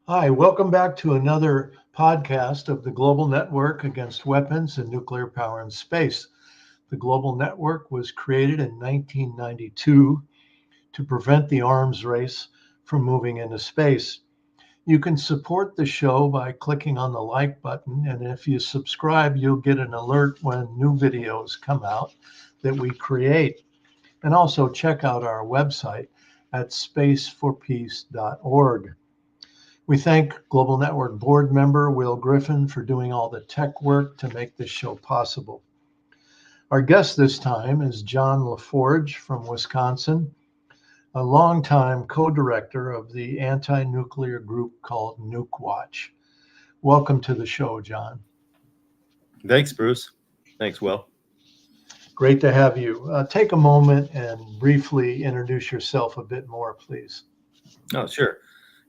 Hi, welcome back to another podcast of the Global Network Against Weapons and Nuclear Power in Space. The Global Network was created in 1992 to prevent the arms race from moving into space. You can support the show by clicking on the like button, and if you subscribe, you'll get an alert when new videos come out that we create. And also check out our website at spaceforpeace.org. We thank Global Network board member Will Griffin for doing all the tech work to make this show possible. Our guest this time is John LaForge from Wisconsin, a longtime co-director of the anti-nuclear group called Nukewatch. Welcome to the show, John. Thanks, Bruce. Thanks, Will. Great to have you. Take a moment and briefly introduce yourself a bit more, please. Oh, sure.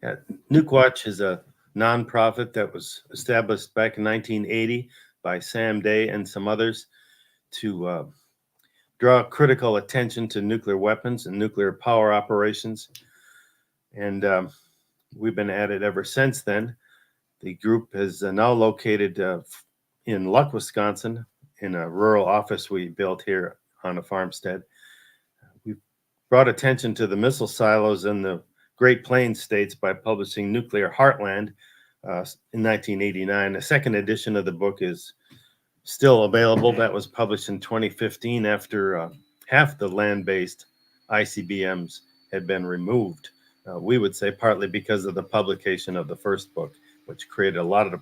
Yeah, Nukewatch is a nonprofit that was established back in 1980 by Sam Day and some others to draw critical attention to nuclear weapons and nuclear power operations. And we've been at it ever since then. The group is now located in Luck, Wisconsin, in a rural office we built here on a farmstead. We brought attention to the missile silos in the Great Plains states by publishing Nuclear Heartland in 1989. The second edition of the book is still available. That was published in 2015 after half the land-based ICBMs had been removed. We would say partly because of the publication of the first book, which created a lot of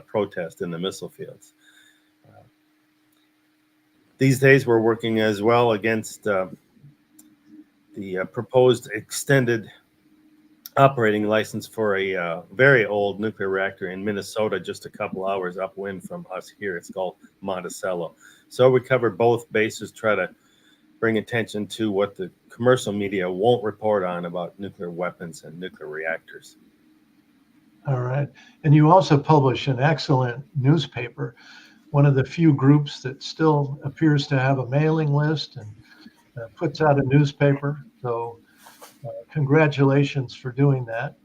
protest in the missile fields. These days, we're working as well against the proposed extended operating license for a very old nuclear reactor in Minnesota, just a couple hours upwind from us here. It's called Monticello. So we cover both bases, try to bring attention to what the commercial media won't report on about nuclear weapons and nuclear reactors. All right. And you also publish an excellent newspaper, one of the few groups that still appears to have a mailing list and puts out a newspaper. So congratulations for doing that.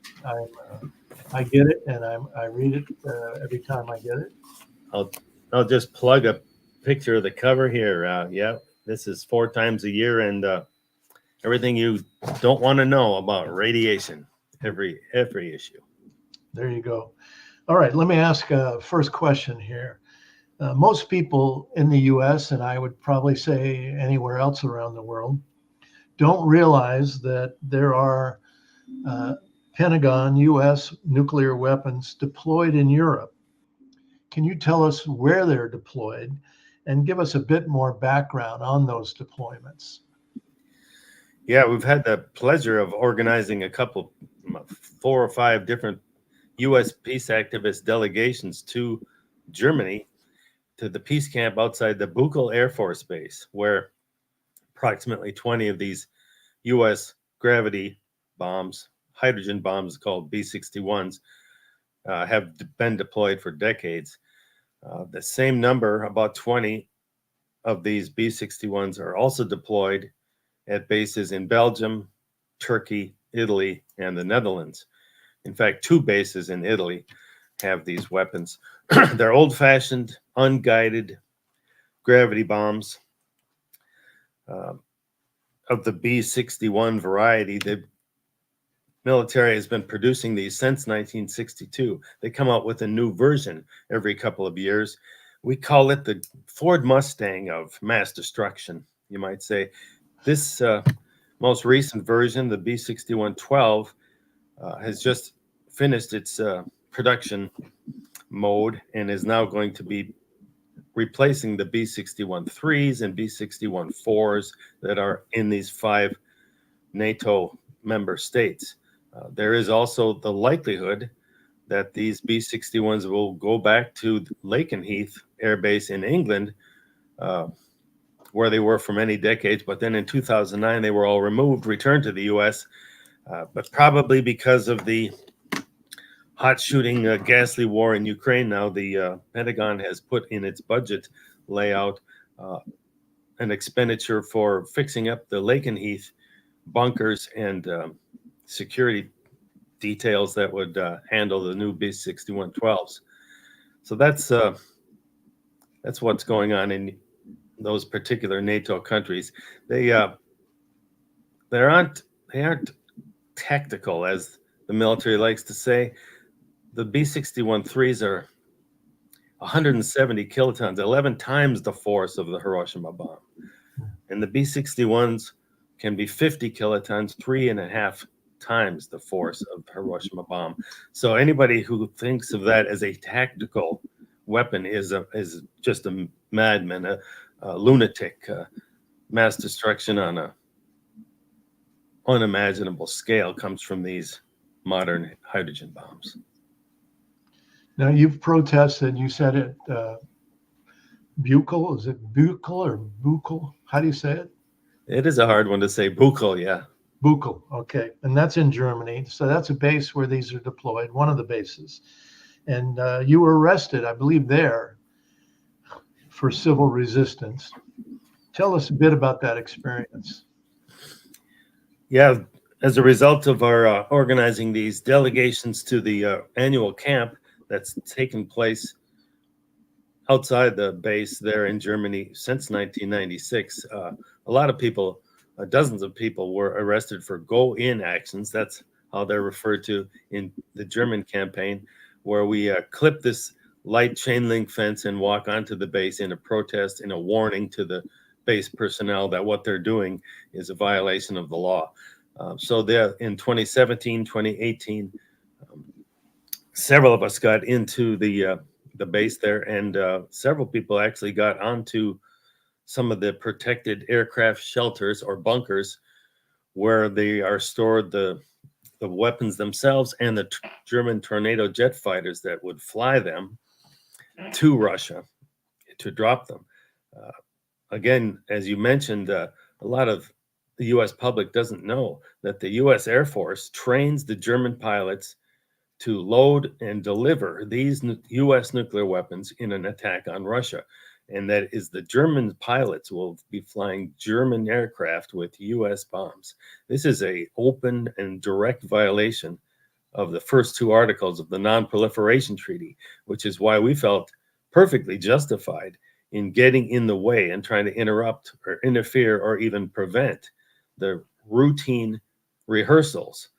I get it, and I read it every time I get it. I'll just plug a picture of the cover here. Yeah, this is 4 times a year, and everything you don't want to know about radiation, every issue. There you go. All right, let me ask a first question here. Most people in the U.S., and I would probably say anywhere else around the world, don't realize that there are Pentagon U.S. nuclear weapons deployed in Europe. Can you tell us where they're deployed and give us a bit more background on those deployments? Yeah, we've had the pleasure of organizing a couple, 4 or 5 different U.S. peace activist delegations to Germany, to the peace camp outside the Buul Air Force Base, where approximately 20 of these U.S. gravity bombs, hydrogen bombs called B-61s, have been deployed for decades. The same number, about 20 of these B-61s, are also deployed at bases in Belgium, Turkey, Italy, and the Netherlands. In fact, 2 bases in Italy have these weapons. They're old-fashioned, unguided gravity bombs of the B-61 variety. The military has been producing these since 1962. They come out with a new version every couple of years. We call it the Ford Mustang of mass destruction, you might say. This most recent version, the B-61-12, has just finished its production mode and is now going to be replacing the B-61-3s and B-61-4s that are in these 5 NATO member states. There is also the likelihood that these B-61s will go back to Lakenheath Air Base in England, where they were for many decades, but then in 2009 they were all removed, returned to the U.S., but probably because of the hot shooting ghastly war in Ukraine now, the Pentagon has put in its budget layout an expenditure for fixing up the Lakenheath bunkers and security details that would handle the new B-61-12s. So that's what's going on in those particular NATO countries. They aren't tactical, as the military likes to say. The B-61-3s are 170 kilotons, 11 times the force of the Hiroshima bomb. And the B-61s can be 50 kilotons, 3.5 times the force of the Hiroshima bomb. So anybody who thinks of that as a tactical weapon is just a madman, a lunatic. Mass destruction on a unimaginable scale comes from these modern hydrogen bombs. Now, you've protested, you said it, Buul, is it Buul or Buul? How do you say it? It is a hard one to say. Buul, yeah. Buul, okay. And that's in Germany. So that's a base where these are deployed, one of the bases. And you were arrested, I believe, there for civil resistance. Tell us a bit about that experience. Yeah, as a result of our organizing these delegations to the annual camp that's taken place outside the base there in Germany since 1996, a lot of people, dozens of people, were arrested for go-in actions. That's how they're referred to in the German campaign, where we clip this light chain link fence and walk onto the base in a protest, in a warning to the base personnel that what they're doing is a violation of the law. So there in 2017, 2018, several of us got into the base there, and several people actually got onto some of the protected aircraft shelters or bunkers where they are stored the weapons themselves and the German Tornado jet fighters that would fly them to Russia to drop them. Again, as you mentioned, a lot of the U.S. public doesn't know that the U.S. Air Force trains the German pilots to load and deliver these U.S. nuclear weapons in an attack on Russia. And that is the German pilots will be flying German aircraft with U.S. bombs. This is an open and direct violation of the first two articles of the Non-Proliferation Treaty, which is why we felt perfectly justified in getting in the way and trying to interrupt or interfere or even prevent the routine rehearsals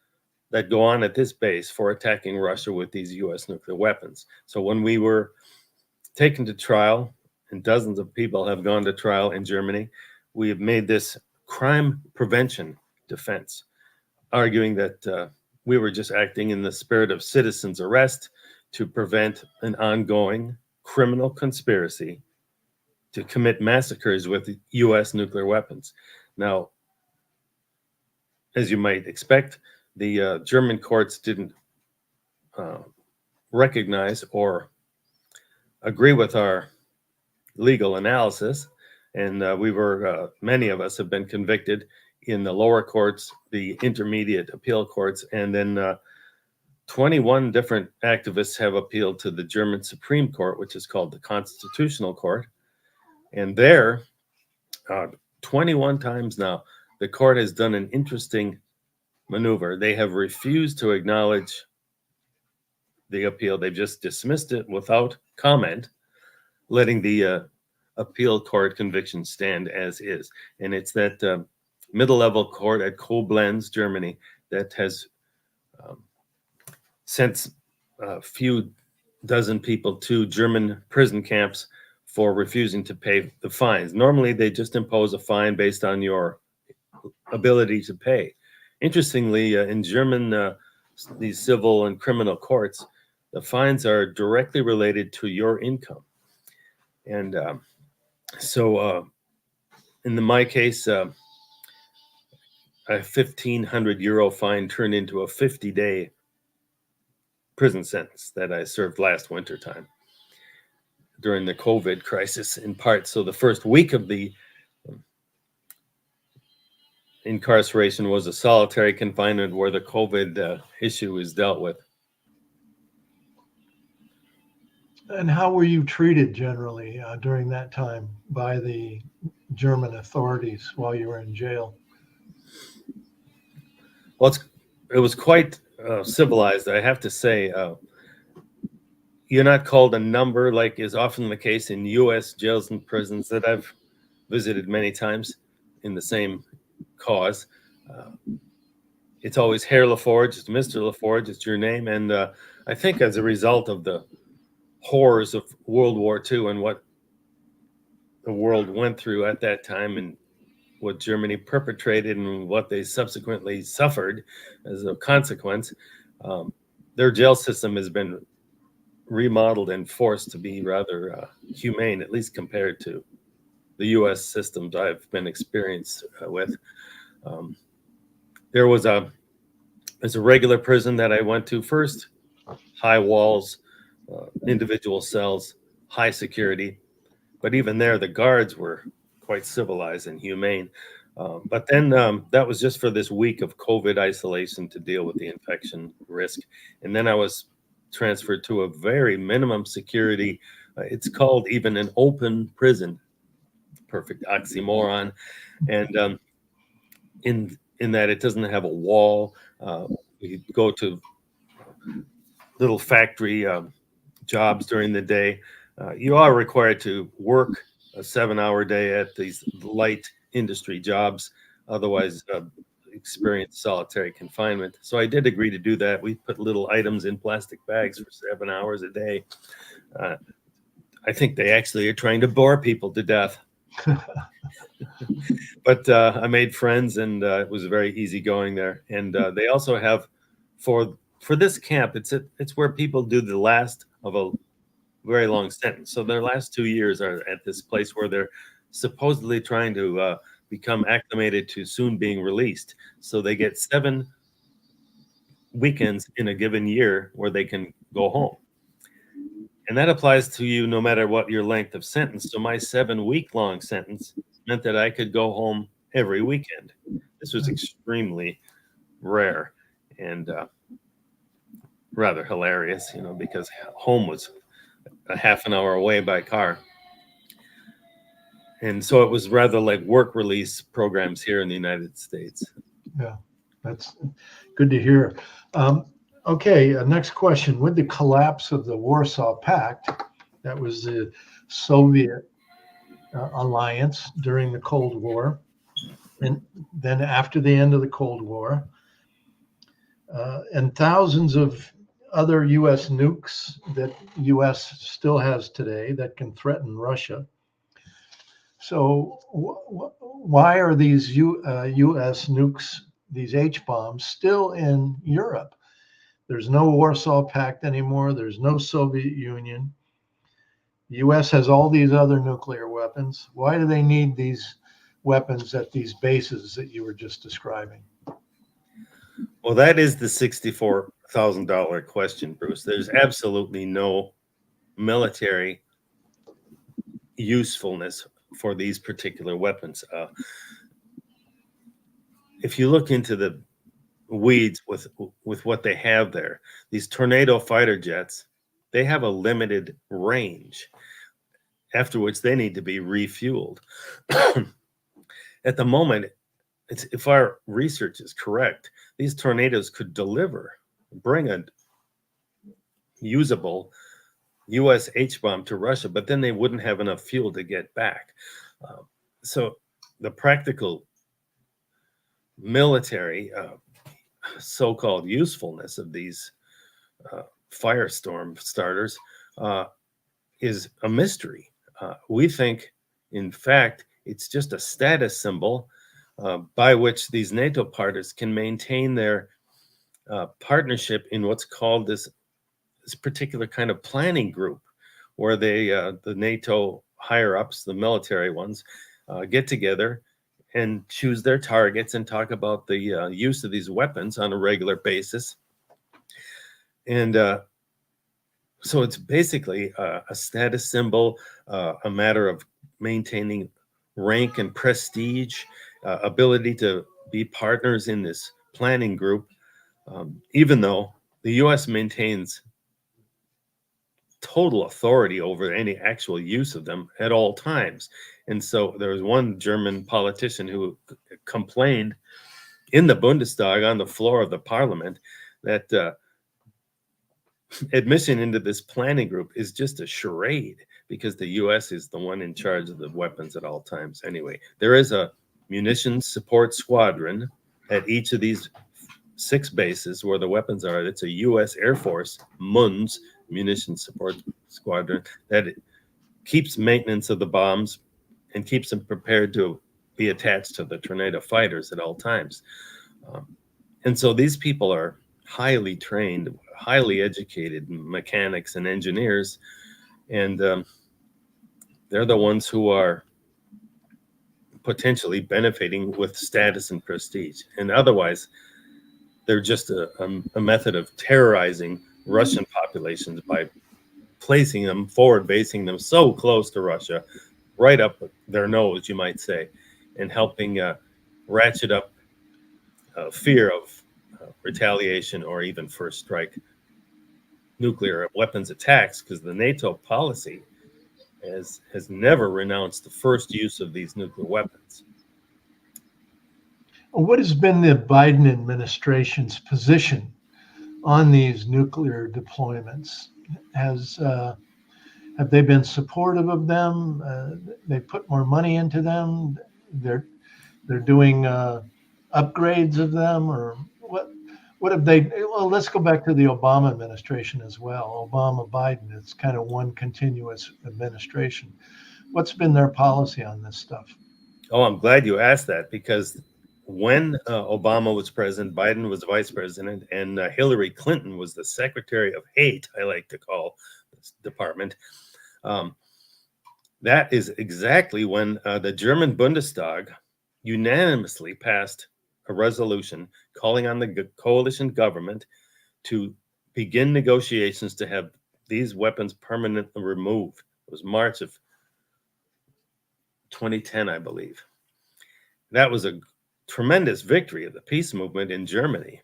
that go on at this base for attacking Russia with these U.S. nuclear weapons. So when we were taken to trial, and dozens of people have gone to trial in Germany, we have made this crime prevention defense, arguing that we were just acting in the spirit of citizens' arrest to prevent an ongoing criminal conspiracy to commit massacres with U.S. nuclear weapons. Now, as you might expect, the German courts didn't recognize or agree with our legal analysis, and many of us have been convicted in the lower courts, the intermediate appeal courts, and then 21 different activists have appealed to the German Supreme Court, which is called the Constitutional Court. And there, 21 times now, the court has done an interesting maneuver. They have refused to acknowledge the appeal. They've just dismissed it without comment, letting the appeal court conviction stand as is. And it's that middle-level court at Koblenz, Germany, that has sent a few dozen people to German prison camps for refusing to pay the fines. Normally, they just impose a fine based on your ability to pay. Interestingly, in German, these civil and criminal courts, the fines are directly related to your income. And so in my case, a 1,500 euro fine turned into a 50-day prison sentence that I served last winter time during the COVID crisis, in part. So the first week of the incarceration was a solitary confinement where the COVID issue is dealt with. And how were you treated generally during that time by the German authorities while you were in jail? Well, it was quite civilized, I have to say. You're not called a number like is often the case in U.S. jails and prisons that I've visited many times in the same cause. Uh, it's always Herr LaForge, it's Mr. LaForge, it's your name. And I think as a result of the horrors of World War II and what the world went through at that time and what Germany perpetrated and what they subsequently suffered as a consequence, their jail system has been remodeled and forced to be rather humane, at least compared to the U.S. systems I've been experienced with. There's a regular prison that I went to first, high walls, individual cells, high security. But even there, the guards were quite civilized and humane. But then that was just for this week of COVID isolation to deal with the infection risk. And then I was transferred to a very minimum security. It's called even an open prison. Perfect oxymoron. And in that it doesn't have a wall. You go to little factory jobs during the day. You are required to work a 7-hour day at these light industry jobs, otherwise experience solitary confinement. So I did agree to do that. We put little items in plastic bags for 7 hours a day. I think they actually are trying to bore people to death. But I made friends, and it was very easy going there. And they also have, for this camp, it's where people do the last of a very long sentence. So their last 2 years are at this place where they're supposedly trying to become acclimated to soon being released. So they get 7 weekends in a given year where they can go home. And that applies to you no matter what your length of sentence. So my 7-week-long sentence meant that I could go home every weekend. This was extremely rare and rather hilarious, because home was a half an hour away by car. And so it was rather like work release programs here in the United States. Yeah, that's good to hear. Okay, next question. With the collapse of the Warsaw Pact, that was the Soviet alliance during the Cold War, and then after the end of the Cold War, and thousands of other U.S. nukes that U.S. still has today that can threaten Russia. So why are these U.S. nukes, these H-bombs, still in Europe? There's no Warsaw Pact anymore. There's no Soviet Union. The U.S. has all these other nuclear weapons. Why do they need these weapons at these bases that you were just describing? Well, that is the $64,000 question, Bruce. There's absolutely no military usefulness for these particular weapons. If you look into the weeds with what they have there, these Tornado fighter jets, they have a limited range, after which they need to be refueled. At the moment, if our research is correct, these Tornadoes could bring a usable U.S. H-bomb to Russia, but then they wouldn't have enough fuel to get back. So the practical military so-called usefulness of these firestorm starters is a mystery. We think, in fact, it's just a status symbol by which these NATO partners can maintain their partnership in what's called this particular kind of planning group, where the NATO higher-ups, the military ones, get together and choose their targets and talk about the use of these weapons on a regular basis. And so it's basically a status symbol, a matter of maintaining rank and prestige, ability to be partners in this planning group, even though the U.S. maintains total authority over any actual use of them at all times. And so there was one German politician who complained in the Bundestag on the floor of the parliament that admission into this planning group is just a charade, because the U.S. is the one in charge of the weapons at all times. Anyway, there is a munitions support squadron at each of these 6 bases where the weapons are. It's a U.S. Air Force MUNS, munitions support squadron, that keeps maintenance of the bombs and keeps them prepared to be attached to the Tornado fighters at all times. And so these people are highly trained, highly educated mechanics and engineers, and they're the ones who are potentially benefiting with status and prestige. And otherwise, they're just a method of terrorizing Russian populations by placing them, forward basing them so close to Russia, right up their nose, you might say, and helping ratchet up fear of retaliation or even first strike nuclear weapons attacks, because the NATO policy has never renounced the first use of these nuclear weapons. What has been the Biden administration's position on these nuclear deployments? Have they been supportive of them? They put more money into them. They're doing upgrades of them, or what have they? Well, let's go back to the Obama administration as well. Obama, Biden, it's kind of one continuous administration. What's been their policy on this stuff? Oh, I'm glad you asked that, because when Obama was president, Biden was vice president, and Hillary Clinton was the Secretary of Hate, I like to call this department. That is exactly when the German Bundestag unanimously passed a resolution calling on the coalition government to begin negotiations to have these weapons permanently removed. It was March of 2010, I believe. That was a tremendous victory of the peace movement in Germany.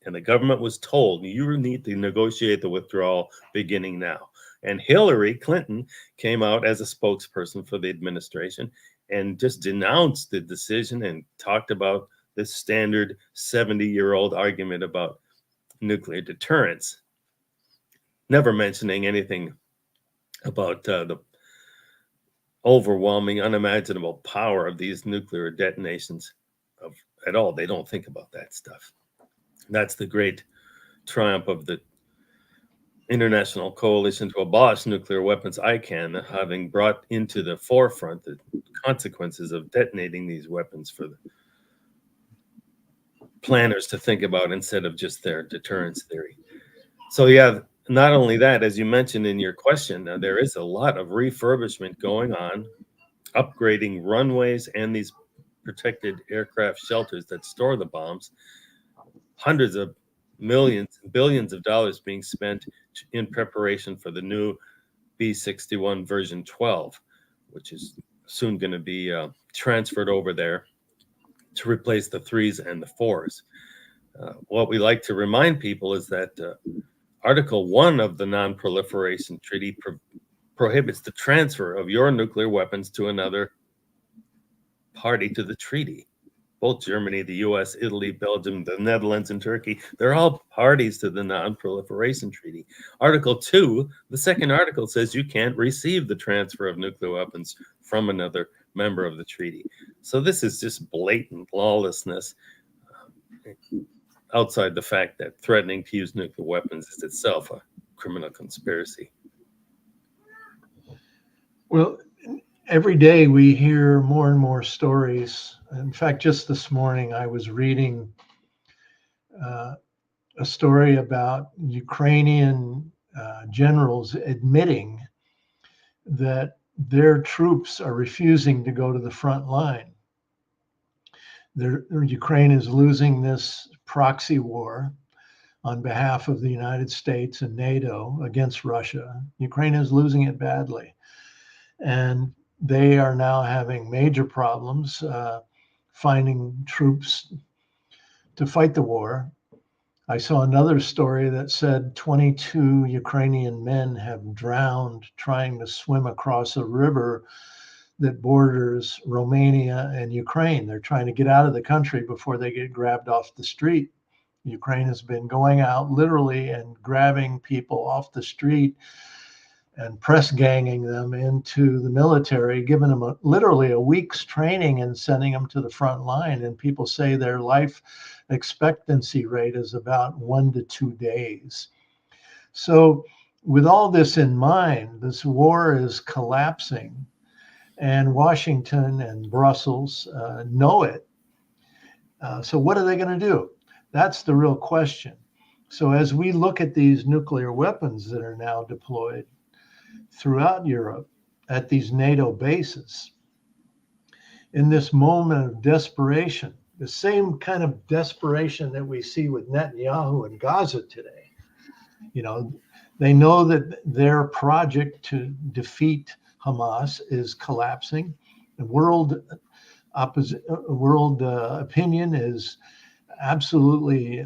And the government was told, you need to negotiate the withdrawal beginning now. And Hillary Clinton came out as a spokesperson for the administration and just denounced the decision and talked about this standard 70-year-old argument about nuclear deterrence, never mentioning anything about the overwhelming, unimaginable power of these nuclear detonations at all. They don't think about that stuff. That's the great triumph of the international coalition to abolish nuclear weapons, ICAN, having brought into the forefront the consequences of detonating these weapons for the planners to think about instead of just their deterrence theory. So yeah, not only that, as you mentioned in your question, there is a lot of refurbishment going on, upgrading runways and these protected aircraft shelters that store the bombs. Hundreds of millions, billions of dollars being spent in preparation for the new B-61 version 12, which is soon going to be transferred over there to replace the 3s and the 4s. What we like to remind people is that Article 1 of the Non-Proliferation Treaty prohibits the transfer of your nuclear weapons to another party to the treaty. Both Germany, the US, Italy, Belgium, the Netherlands, and Turkey, they're all parties to the Non-Proliferation Treaty. Article 2, the second article, says you can't receive the transfer of nuclear weapons from another member of the treaty. So this is just blatant lawlessness, outside the fact that threatening to use nuclear weapons is itself a criminal conspiracy. Well, every day we hear more and more stories. In fact, just this morning I was reading a story about Ukrainian generals admitting that their troops are refusing to go to the front line. Ukraine is losing this proxy war on behalf of the United States and NATO against Russia. Ukraine is losing it badly. And they are now having major problems finding troops to fight the war. I saw another story that said 22 Ukrainian men have drowned trying to swim across a river that borders Romania and Ukraine. They're trying to get out of the country before they get grabbed off the street Ukraine has been going out literally and grabbing people off the street and press ganging them into the military, giving them literally a week's training and sending them to the front line. And people say their life expectancy rate is about 1 to 2 days. So with all this in mind, this war is collapsing, and Washington and Brussels know it. So what are they going to do? That's the real question. So as we look at these nuclear weapons that are now deployed throughout Europe at these NATO bases, in this moment of desperation, the same kind of desperation that we see with Netanyahu in Gaza today, they know that their project to defeat Hamas is collapsing. The world opinion is absolutely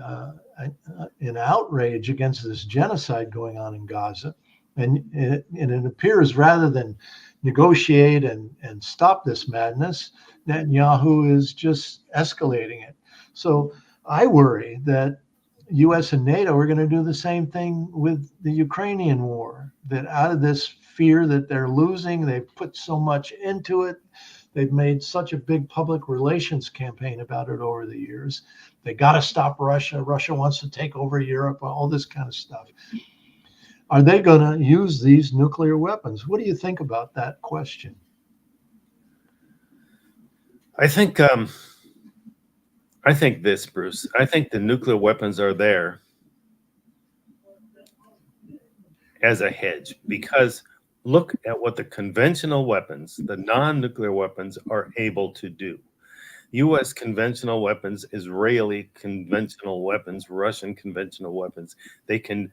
in outrage against this genocide going on in Gaza. And it appears rather than negotiate and stop this madness, Netanyahu is just escalating it. So I worry that US and NATO are going to do the same thing with the Ukrainian war, that out of this fear that they're losing, they've put so much into it. They've made such a big public relations campaign about it over the years. They got to stop Russia. Russia wants to take over Europe, all this kind of stuff. Are they going to use these nuclear weapons? What do you think about that question? I think this, Bruce. I think the nuclear weapons are there as a hedge, because look at what the conventional weapons, the non-nuclear weapons, are able to do. U.S. conventional weapons, Israeli conventional weapons, Russian conventional weapons, they can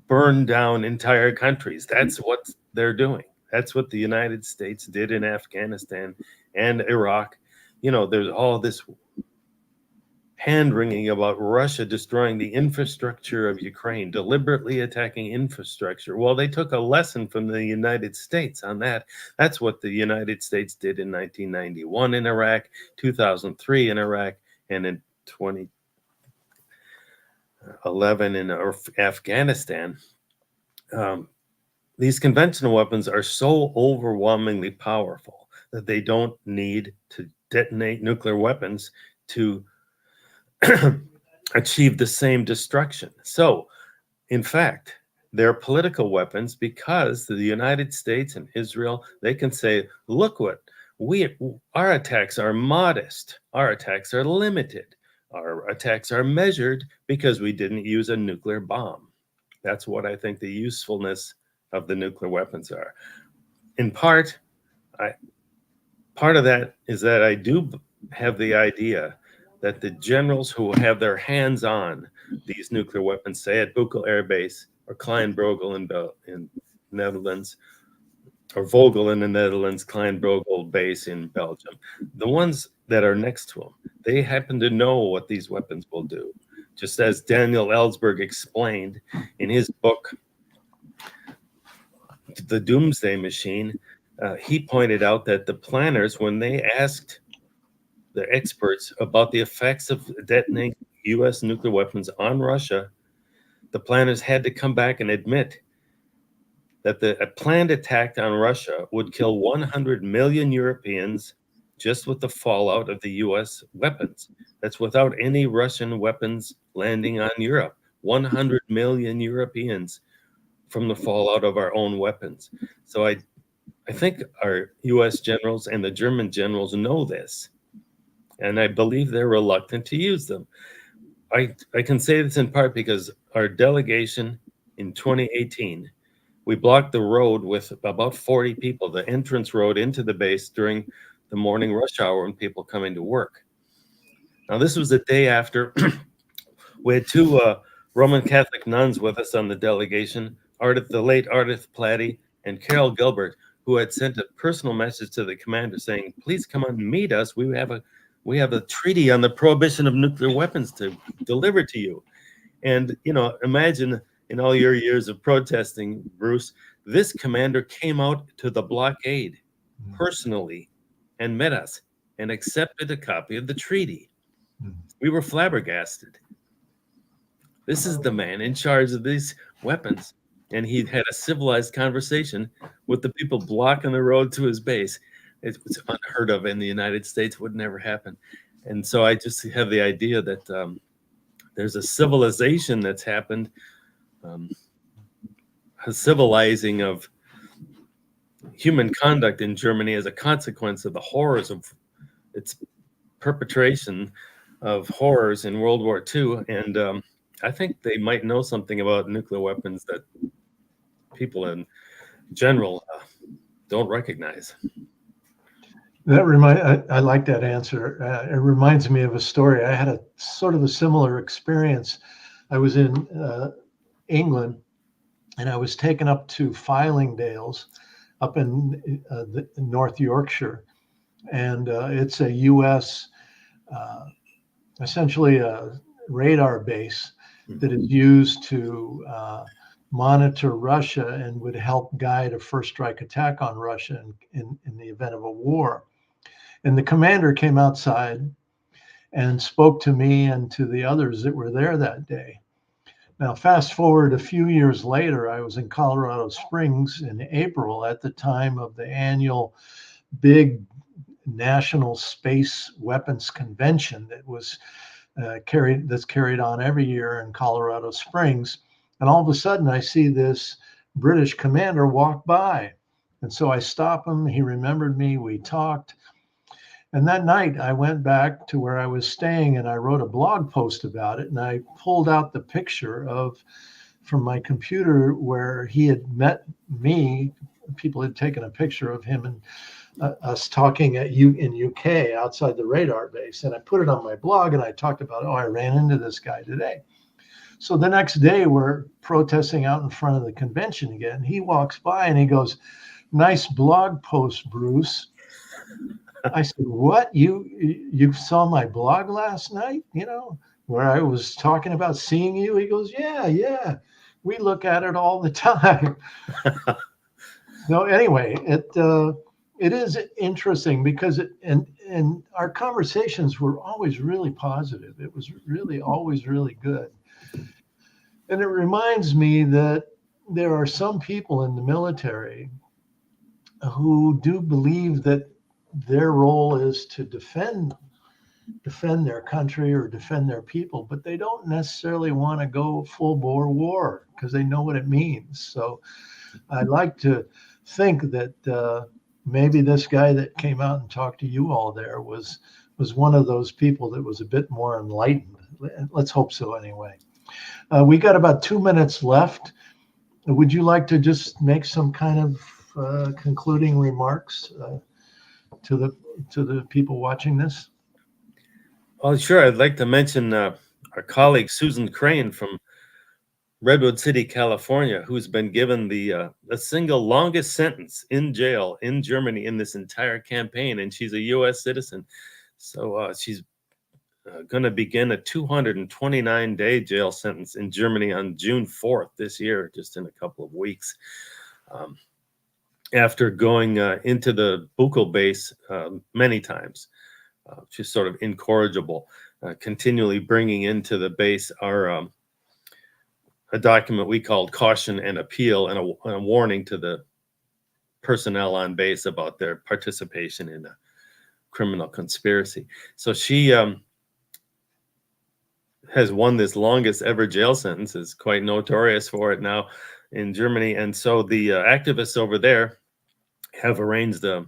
burn down entire countries. That's what they're doing. That's what the United States did in Afghanistan and Iraq. There's all this hand-wringing about Russia destroying the infrastructure of Ukraine, deliberately attacking infrastructure. Well, they took a lesson from the United States on that. That's what the United States did in 1991 in Iraq, 2003 in Iraq, and in 2011 in Afghanistan. These conventional weapons are so overwhelmingly powerful that they don't need to detonate nuclear weapons to achieve the same destruction. So, in fact, they're political weapons, because the United States and Israel, they can say, look what our attacks are modest, our attacks are limited, our attacks are measured because we didn't use a nuclear bomb. That's what I think the usefulness of the nuclear weapons are. In part, part of that is that I do have the idea that the generals who have their hands on these nuclear weapons, say at Buul Air Base or Klein-Brogel in Netherlands, or Vogel in the Netherlands, Klein-Brogel Base in Belgium, the ones that are next to them, they happen to know what these weapons will do. Just as Daniel Ellsberg explained in his book, The Doomsday Machine, he pointed out that the planners, when they asked the experts about the effects of detonating U.S. nuclear weapons on Russia, the planners had to come back and admit that a planned attack on Russia would kill 100 million Europeans just with the fallout of the U.S. weapons. That's without any Russian weapons landing on Europe. 100 million Europeans from the fallout of our own weapons. So I think our U.S. generals and the German generals know this, and I believe they're reluctant to use them. I can say this in part because our delegation in 2018, we blocked the road with about 40 people, the entrance road into the base during the morning rush hour when people coming to work. Now, this was the day after we had two Roman Catholic nuns with us on the delegation, the late Ardith Platty and Carol Gilbert, who had sent a personal message to the commander saying, please come and meet us. We have a treaty on the prohibition of nuclear weapons to deliver to you. And, imagine in all your years of protesting, Bruce, this commander came out to the blockade personally and met us and accepted a copy of the treaty. We were flabbergasted. This is the man in charge of these weapons. And he had a civilized conversation with the people blocking the road to his base. It was unheard of in the United States, would never happen. And so I just have the idea that there's a civilization that's happened, a civilizing of human conduct in Germany as a consequence of the horrors of its perpetration of horrors in World War II. And I think they might know something about nuclear weapons that people in general don't recognize. I like that answer. It reminds me of a story. I had a sort of a similar experience. I was in England, and I was taken up to Fylingdales up in North Yorkshire. And it's a U.S., essentially a radar base that is used to monitor Russia and would help guide a first strike attack on Russia in the event of a war. And the commander came outside and spoke to me and to the others that were there that day. Now, fast forward a few years later, I was in Colorado Springs in April at the time of the annual big National Space Weapons Convention that was carried on every year in Colorado Springs. And all of a sudden, I see this British commander walk by. And so I stop him. He remembered me. We talked. And that night, I went back to where I was staying and I wrote a blog post about it. And I pulled out the picture from my computer where he had met me. People had taken a picture of him and us talking in UK outside the radar base. And I put it on my blog and I talked about, I ran into this guy today. So the next day, we're protesting out in front of the convention again. He walks by and he goes, "Nice blog post, Bruce." I said, "What? You saw my blog last night, where I was talking about seeing you?" He goes, Yeah. We look at it all the time. So anyway, it is interesting because and our conversations were always really positive. It was really always really good. And it reminds me that there are some people in the military who do believe that their role is to defend their country or defend their people, but they don't necessarily want to go full bore war because they know what it means. So I'd like to think that maybe this guy that came out and talked to you all there was one of those people that was a bit more enlightened. Let's hope so anyway. We got about 2 minutes left. Would you like to just make some kind of concluding remarks to the people watching this? Well, sure. I'd like to mention our colleague Susan Crane from Redwood City, California, who's been given the single longest sentence in jail in Germany in this entire campaign, and she's a U.S. citizen. So she's going to begin a 229-day jail sentence in Germany on June 4th this year, just in a couple of weeks. After going into the Buul base many times, she's sort of incorrigible, continually bringing into the base a document we called Caution and Appeal, and a warning to the personnel on base about their participation in a criminal conspiracy. So she has won this longest ever jail sentence, is quite notorious for it now in Germany. And so the activists over there have arranged a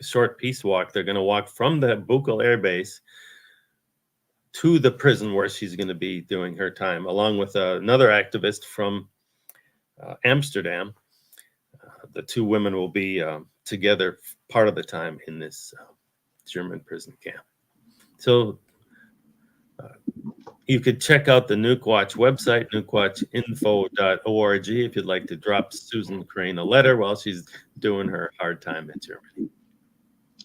short peace walk. They're going to walk from the Buul Air Base to the prison where she's going to be doing her time, along with another activist from Amsterdam. The two women will be together part of the time in this German prison camp. So you could check out the Nukewatch website, nukewatchinfo.org, if you'd like to drop Susan Crane a letter while she's doing her hard time in Germany.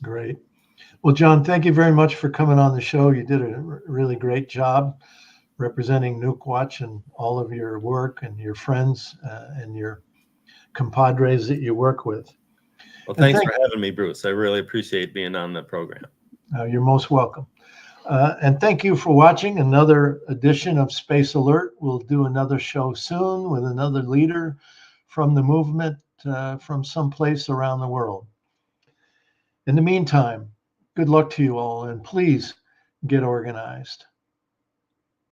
Great. Well, John, thank you very much for coming on the show. You did a really great job representing Nukewatch and all of your work and your friends and your compadres that you work with. Well, thanks for having me, Bruce. I really appreciate being on the program. You're most welcome. And thank you for watching another edition of Space Alert. We'll do another show soon with another leader from the movement from someplace around the world. In the meantime, good luck to you all, and please get organized.